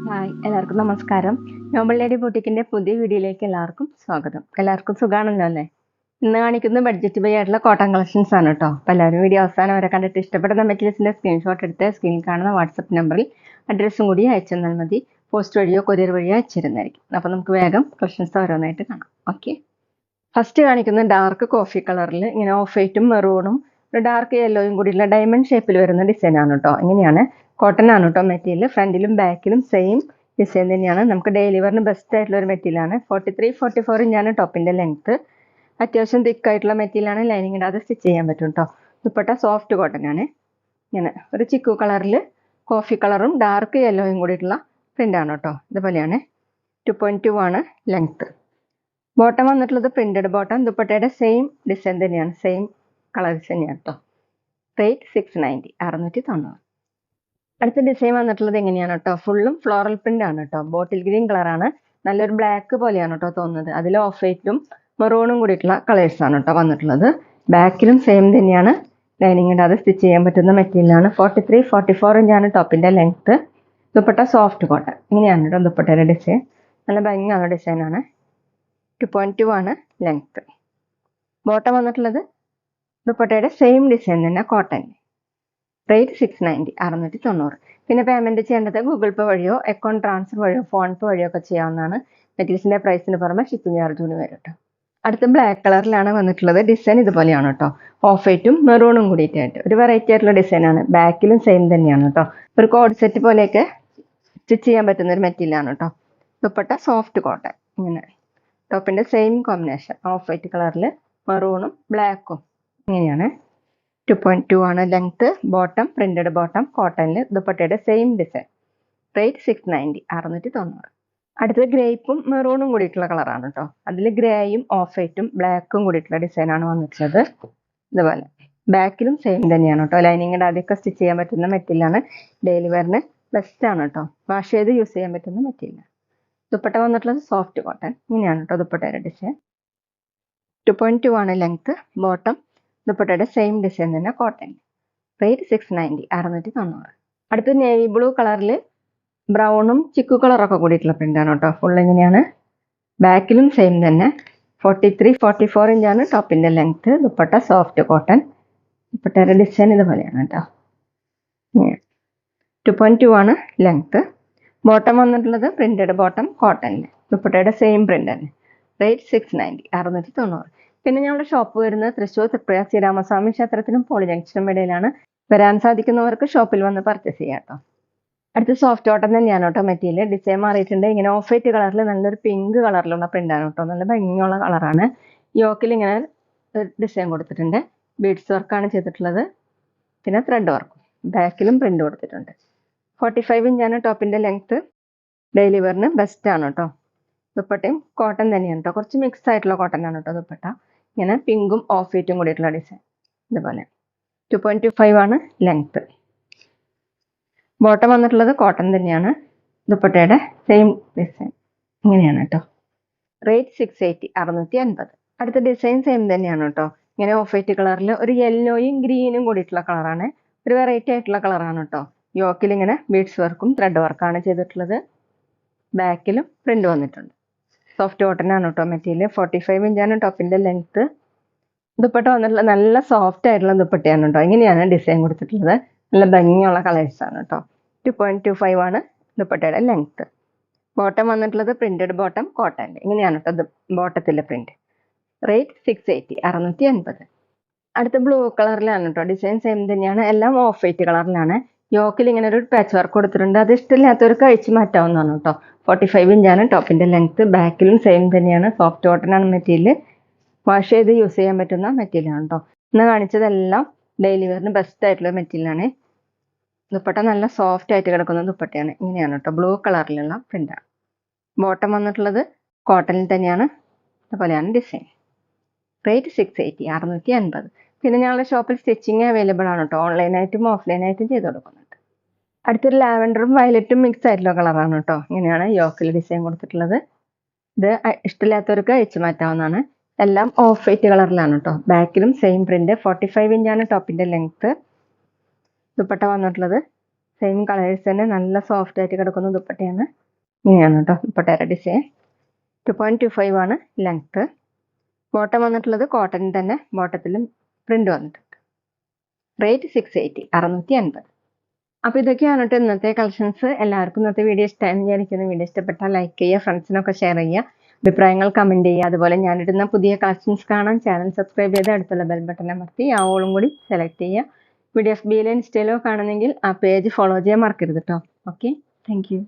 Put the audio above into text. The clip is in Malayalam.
ഹായ് എല്ലാവർക്കും നമസ്കാരം. നോബൽ ലേഡി ബൊട്ടിക്കിന്റെ പുതിയ വീഡിയോയിലേക്ക് എല്ലാവർക്കും സ്വാഗതം. എല്ലാവർക്കും സുഖാണല്ലോ അല്ലേ? ഇന്ന് കാണിക്കുന്ന ബഡ്ജറ്റ് ബൈ ആയിട്ടുള്ള കോട്ടൺ കളക്ഷൻസ് ആണ് കേട്ടോ. അപ്പോൾ എല്ലാവരും വീഡിയോ അവസാനം വരെ കണ്ടിട്ട് ഇഷ്ടപ്പെടുന്ന മെറ്റീരിയൽസിന്റെ സ്ക്രീൻഷോട്ട് എടുത്ത് സ്ക്രീനിൽ കാണുന്ന വാട്സപ്പ് നമ്പറിൽ അഡ്രസ്സും കൂടി അയച്ചു തന്നാൽ മതി. പോസ്റ്റ് വഴിയോ കൊറിയർ വഴിയോ അയച്ചിരുന്നതായിരിക്കും. അപ്പോൾ നമുക്ക് വേഗം കളക്ഷൻസ് ഓരോന്നായിട്ട് കാണാം. ഓക്കെ, ഫസ്റ്റ് കാണിക്കുന്നത് ഡാർക്ക് കോഫി കളറിൽ ഇങ്ങനെ ഓഫ് വൈറ്റും മെറൂണും ഒരു ഡാർക്ക് യെല്ലോയും കൂടിയുള്ള ഡയമണ്ട് ഷേപ്പിൽ വരുന്ന ഡിസൈൻ ആണ് കേട്ടോ. ഇങ്ങനെയാണ്, കോട്ടൺ ആണ് കേട്ടോ മെറ്റീരിയൽ. ഫ്രണ്ടിലും ബാക്കിലും സെയിം ഡിസൈൻ തന്നെയാണ്. നമുക്ക് ഡെയിലി വെയറിന് ബെസ്റ്റ് ആയിട്ടുള്ള ഒരു മെറ്റീരിയലാണ്. 43-44 ഇഞ്ചാണ് ടോപ്പിന്റെ ലെങ്ത്. അത്യാവശ്യം തിക്ക് ആയിട്ടുള്ള മെറ്റീരിയലാണ്. ലൈനിങ് ഇടാതെ സ്റ്റിച്ച് ചെയ്യാൻ പറ്റും കേട്ടോ. ദുപ്പട്ട സോഫ്റ്റ് കോട്ടൺ ആണ്. ഇങ്ങനെ ഒരു ചിക്കു കളറിൽ കോഫി കളറും ഡാർക്ക് യെല്ലോയും കൂടിയിട്ടുള്ള പ്രിന്റ് ആണ് കേട്ടോ. ഇതുപോലെയാണ്. 2.2 ആണ് ലെങ്ത്. ബോട്ടം വന്നിട്ടുള്ളത് പ്രിന്റഡ് ബോട്ടം. ദുപ്പട്ടയുടെ സെയിം ഡിസൈൻ തന്നെയാണ്, സെയിം കളേഴ്സ് തന്നെയാണ് കേട്ടോ. റേറ്റ് 690, 690. അടുത്ത ഡിസൈൻ വന്നിട്ടുള്ളത് എങ്ങനെയാണ് കേട്ടോ, ഫുള്ളും ഫ്ലോറൽ പ്രിന്റ് ആണ് കേട്ടോ. ബോട്ടിൽ ഗ്രീൻ കളറാണ്, നല്ലൊരു ബ്ലാക്ക് പോലെയാണ് കേട്ടോ തോന്നുന്നത്. അതിൽ ഓഫ് വൈറ്റും മെറൂണും കൂടിയിട്ടുള്ള കളേഴ്സ് ആണ് കേട്ടോ വന്നിട്ടുള്ളത്. ബാക്കിലും സെയിം തന്നെയാണ്, ലൈനിങ് ഇടാതെ സ്റ്റിച്ച് ചെയ്യാൻ പറ്റുന്ന മെറ്റീരിയലാണ്. 43-44 ഇഞ്ചാണ് ടോപ്പിന്റെ ലെങ്ത്. Dupatta soft cotton. ഇങ്ങനെയാണ് കേട്ടോ ദുപ്പട്ടയുടെ ഡിസൈൻ. നല്ല ഭംഗിയുള്ള ഡിസൈനാണ്. 2.2 ആണ് ലെങ്ത്. ബോട്ടം വന്നിട്ടുള്ളത് ദുപ്പട്ടയുടെ സെയിം ഡിസൈൻ തന്നെ, കോട്ടൺ. റേറ്റ് 690, 690. പിന്നെ പേയ്മെന്റ് ചെയ്യേണ്ടത് ഗൂഗിൾ പേ വഴിയോ അക്കൗണ്ട് ട്രാൻസ്ഫർ വഴിയോ ഫോൺ പേ വഴിയോ ഒക്കെ ചെയ്യാവുന്നതാണ്. മെറ്റീരിയൽസിന്റെ പ്രൈസിന് പുറമെ ഷിപ്പിംഗ് ചാർജ് കൂടി വരും കേട്ടോ. അടുത്ത ബ്ലാക്ക് കളറിലാണ് വന്നിട്ടുള്ളത്. ഡിസൈൻ ഇതുപോലെയാണ് കേട്ടോ, ഓഫ് വൈറ്റും മെറൂണും കൂടിയിട്ടായിട്ട് ഒരു വെറൈറ്റി ആയിട്ടുള്ള ഡിസൈനാണ്. ബാക്കിലും സെയിം തന്നെയാണ് കേട്ടോ. ഒരു കോഡ് സെറ്റ് പോലെയൊക്കെ സ്റ്റിച്ച് ചെയ്യാൻ പറ്റുന്ന ഒരു മെറ്റീരിയലാണ് കേട്ടോ. Dupatta soft cotton. ഇങ്ങനെ ടോപ്പിന്റെ സെയിം കോമ്പിനേഷൻ, ഓഫ് വൈറ്റ് കളറിൽ മെറൂണും ബ്ലാക്കും. ഇങ്ങനെയാണ്. 2.2 ആണ് ലെങ്ത്. ബോട്ടം പ്രിന്റഡ് ബോട്ടം, കോട്ടണിൽ. ദുപ്പട്ടയുടെ സെയിം ഡിസൈൻ. റേറ്റ് 690, 690. അടുത്തത് ഗ്രേപ്പും മെറൂണും കൂടിയിട്ടുള്ള കളറാണ് കേട്ടോ. അതിൽ ഗ്രേയും ഓഫ് വൈറ്റും ബ്ലാക്കും കൂടിയിട്ടുള്ള ഡിസൈനാണ് വന്നിട്ടുള്ളത്. ഇതുപോലെ ബാക്കിലും സെയിം തന്നെയാണ് കേട്ടോ. ലൈനിങ് ഇടാതെയൊക്കെ സ്റ്റിച്ച് ചെയ്യാൻ പറ്റുന്ന മെറ്റീരിയലാണ്. ഡെയിലി വെയറിന് ബെസ്റ്റ് ആണ് കേട്ടോ. വാഷ് ചെയ്ത് യൂസ് ചെയ്യാൻ പറ്റുന്ന മെറ്റീരിയൽ. ദുപ്പട്ട വന്നിട്ടുള്ളത് സോഫ്റ്റ് കോട്ടൺ. ഇങ്ങനെയാണ് കേട്ടോ ദുപ്പട്ടയുടെ ഡിസൈൻ. 2.2 ആണ് ലെങ്ത്. ബോട്ടം ദുപ്പട്ടയുടെ സെയിം ഡിസൈൻ തന്നെ, കോട്ടൺ. റേറ്റ് 690, 690. അടുത്ത നേവി ബ്ലൂ കളറിൽ ബ്രൗണും ചിക്കു കളറൊക്കെ കൂടിയിട്ടുള്ള പ്രിന്റാണ് കേട്ടോ. ഫുൾ ഇങ്ങനെയാണ്. ബാക്കിലും സെയിം തന്നെ. 43-44 ഇഞ്ചാണ് ടോപ്പിന്റെ ലെങ്ത്. Dupatta soft cotton. ദുപ്പട്ടയുടെ ഡിസൈൻ ഇതുപോലെയാണ് കേട്ടോ. 2.2 ആണ് ലെങ്ത്. ബോട്ടം വന്നിട്ടുള്ളത് പ്രിന്റഡ് ബോട്ടം, കോട്ടണിൽ. ദുപ്പട്ടയുടെ സെയിം പ്രിന്റ് തന്നെ. റേറ്റ് 690, 690. പിന്നെ ഞങ്ങളുടെ ഷോപ്പ് വരുന്നത് തൃശ്ശൂർ തൃപ്പുഴ ശ്രീരാമസ്വാമി ക്ഷേത്രത്തിനും പോളി ജംഗ്ഷനും ഇടയിലാണ്. വരാൻ സാധിക്കുന്നവർക്ക് ഷോപ്പിൽ വന്ന് പർച്ചേസ് ചെയ്യാം കേട്ടോ. അടുത്ത് സോഫ്റ്റ് കോട്ടൺ തന്നെയാണ് കേട്ടോ മെറ്റീരിയൽ. ഡിസൈൻ മാറിയിട്ടുണ്ട്. ഇങ്ങനെ ഓഫ് വൈറ്റ് കളറിൽ നല്ലൊരു പിങ്ക് കളറിലുള്ള പ്രിന്റാണ് കേട്ടോ. നല്ല ഭംഗിയുള്ള കളറാണ്. യോക്കിൽ ഇങ്ങനെ ഡിസൈൻ കൊടുത്തിട്ടുണ്ട്. ബീഡ്സ് വർക്കാണ് ചെയ്തിട്ടുള്ളത്. പിന്നെ ത്രെഡ് വർക്കും. ബാക്കിലും പ്രിന്റ് കൊടുത്തിട്ടുണ്ട്. 45 ഇഞ്ചാണ് ടോപ്പിന്റെ ലെങ്ത്. ഡെയിലി വെയറിന് ബെസ്റ്റ് ആണ് കേട്ടോ. ദുപ്പട്ടയും കോട്ടൺ തന്നെയാണ് കേട്ടോ. കുറച്ച് മിക്സ് ആയിട്ടുള്ള കോട്ടൺ ആണ് കേട്ടോ ദുപ്പട്ട. ഇങ്ങനെ പിങ്കും ഓഫ് വൈറ്റും കൂടിയിട്ടുള്ള ഡിസൈൻ. ഇതുപോലെ 2.25 ആണ് ലെങ്ത്. ബോട്ടം വന്നിട്ടുള്ളത് കോട്ടൺ തന്നെയാണ്. ദുപ്പട്ടയുടെ സെയിം ഡിസൈൻ. ഇങ്ങനെയാണ് കേട്ടോ. റേറ്റ് 680, 650. അടുത്ത ഡിസൈൻ സെയിം തന്നെയാണ് കേട്ടോ. ഇങ്ങനെ ഓഫ് വൈറ്റ് കളറിൽ ഒരു യെല്ലോയും ഗ്രീനും കൂടിയിട്ടുള്ള കളറാണ്. ഒരു വെറൈറ്റി ആയിട്ടുള്ള കളറാണ് കേട്ടോ. യോക്കിൽ ഇങ്ങനെ ബീഡ്സ് വർക്കും ത്രെഡ് വർക്കാണ് ചെയ്തിട്ടുള്ളത്. ബാക്കിലും പ്രിന്റ് വന്നിട്ടുണ്ട്. സോഫ്റ്റ് കോട്ടൺ ആണ് കേട്ടോ മെറ്റീരിയൽ. 45 ഇഞ്ചാണ് ടോപ്പിന്റെ ലെങ്ത്. ദുപ്പട്ട വന്നിട്ടുള്ള നല്ല സോഫ്റ്റ് ആയിട്ടുള്ള ദുപ്പട്ടയാണ് കേട്ടോ. ഇങ്ങനെയാണ് ഡിസൈൻ കൊടുത്തിട്ടുള്ളത്. നല്ല ഭംഗിയുള്ള കളേഴ്സ് ആണ് കേട്ടോ. 2.25 ആണ് ദുപ്പട്ടയുടെ ലെങ്ത്. ബോട്ടം വന്നിട്ടുള്ളത് പ്രിന്റഡ് ബോട്ടം, കോട്ടൺ. ഇങ്ങനെയാണ് കേട്ടോ ബോട്ടത്തിലെ പ്രിന്റ്. റേറ്റ് 680, 680. അടുത്ത ബ്ലൂ കളറിലാണ് കേട്ടോ. ഡിസൈൻ സെയിം തന്നെയാണ്. എല്ലാം ഓഫ് വൈറ്റ് കളറിലാണ്. യോക്കിൽ ഇങ്ങനെ ഒരു പാച്ച് വർക്ക് കൊടുത്തിട്ടുണ്ട്. അത് ഇഷ്ടമില്ലാത്തവർക്ക് അഴിച്ചു മാറ്റാവുന്നതാണ് കേട്ടോ. 45 ഇഞ്ചാണ് ടോപ്പിന്റെ ലെങ്ത്. ബാക്കിലും സെയിം തന്നെയാണ്. സോഫ്റ്റ് കോട്ടൺ ആണ് മെറ്റീരിയൽ. വാഷ് ചെയ്ത് യൂസ് ചെയ്യാൻ പറ്റുന്ന മെറ്റീരിയലാണ് കേട്ടോ. ഇന്ന് കാണിച്ചതെല്ലാം ഡെയിലി വെയറിന് ബെസ്റ്റ് ആയിട്ടുള്ള മെറ്റീരിയലാണ്. ദുപ്പട്ട നല്ല സോഫ്റ്റ് ആയിട്ട് കിടക്കുന്ന ദുപ്പട്ടയാണ്. ഇങ്ങനെയാണ് കേട്ടോ. ബ്ലൂ കളറിലുള്ള പ്രിന്റാണ്. ബോട്ടം വന്നിട്ടുള്ളത് കോട്ടണിൽ തന്നെയാണ്. അതുപോലെയാണ് ഡിസൈൻ. റേറ്റ് 680, 650. പിന്നെ ഞങ്ങളുടെ ഷോപ്പിൽ സ്റ്റിച്ചിങ് അവൈലബിൾ ആണ് കേട്ടോ. ഓൺലൈനായിട്ടും ഓഫ്ലൈനായിട്ടും ചെയ്ത് കൊടുക്കുന്നുണ്ട്. അടുത്തൊരു ലാവൻഡറും വയലറ്റും മിക്സ് ആയിട്ടുള്ള കളറാണ് കേട്ടോ. ഇങ്ങനെയാണ് യോക്കിൽ ഡിസൈൻ കൊടുത്തിട്ടുള്ളത്. ഇത് ഇഷ്ടമില്ലാത്തവർക്ക് അഴിച്ചു മാറ്റാവുന്നതാണ്. എല്ലാം ഓഫ് വൈറ്റ് കളറിലാണ് കേട്ടോ. ബാക്കിലും സെയിം പ്രിന്റ്. 45 ഇഞ്ചാണ് ടോപ്പിന്റെ ലെങ്ത്. ദുപ്പട്ട വന്നിട്ടുള്ളത് സെയിം കളേഴ്സ് തന്നെ, നല്ല സോഫ്റ്റ് ആയിട്ട് കിടക്കുന്ന ദുപ്പട്ടയാണ്. ഇങ്ങനെയാണ് കേട്ടോ ദുപ്പട്ടയുടെ ഡിസൈൻ. 2.25 ആണ് ലെങ്ത്ത്. ബോട്ടം വന്നിട്ടുള്ളത് കോട്ടണിൽ തന്നെ, ബോട്ടത്തിലും പ്രിന്റ് വന്നിട്ടുണ്ട്. റേറ്റ് 680, 680. അപ്പോൾ ഇതൊക്കെയാണ് കേട്ടോ ഇന്നത്തെ കളക്ഷൻസ്. എല്ലാവർക്കും ഇന്നത്തെ വീഡിയോ ഇഷ്ടമായെന്ന് വിചാരിക്കുന്നു. വീഡിയോ ഇഷ്ടപ്പെട്ടാൽ ലൈക്ക് ചെയ്യുക, ഫ്രണ്ട്സിനൊക്കെ ഷെയർ ചെയ്യുക, അഭിപ്രായങ്ങൾ കമൻറ്റ് ചെയ്യുക. അതുപോലെ ഞാനിടുന്ന പുതിയ കളക്ഷൻസ് കാണാൻ ചാനൽ സബ്സ്ക്രൈബ് ചെയ്ത് അടുത്തുള്ള ബെൽ ബട്ടൺ അമർത്തി ആ ഓളും കൂടി സെലക്ട് ചെയ്യുക. വീഡിയോസ് ബിയിലോ ഇൻസ്റ്റയിലോ കാണുന്നെങ്കിൽ ആ പേജ് ഫോളോ ചെയ്യാൻ മറക്കരുത് കേട്ടോ. Okay, thank you.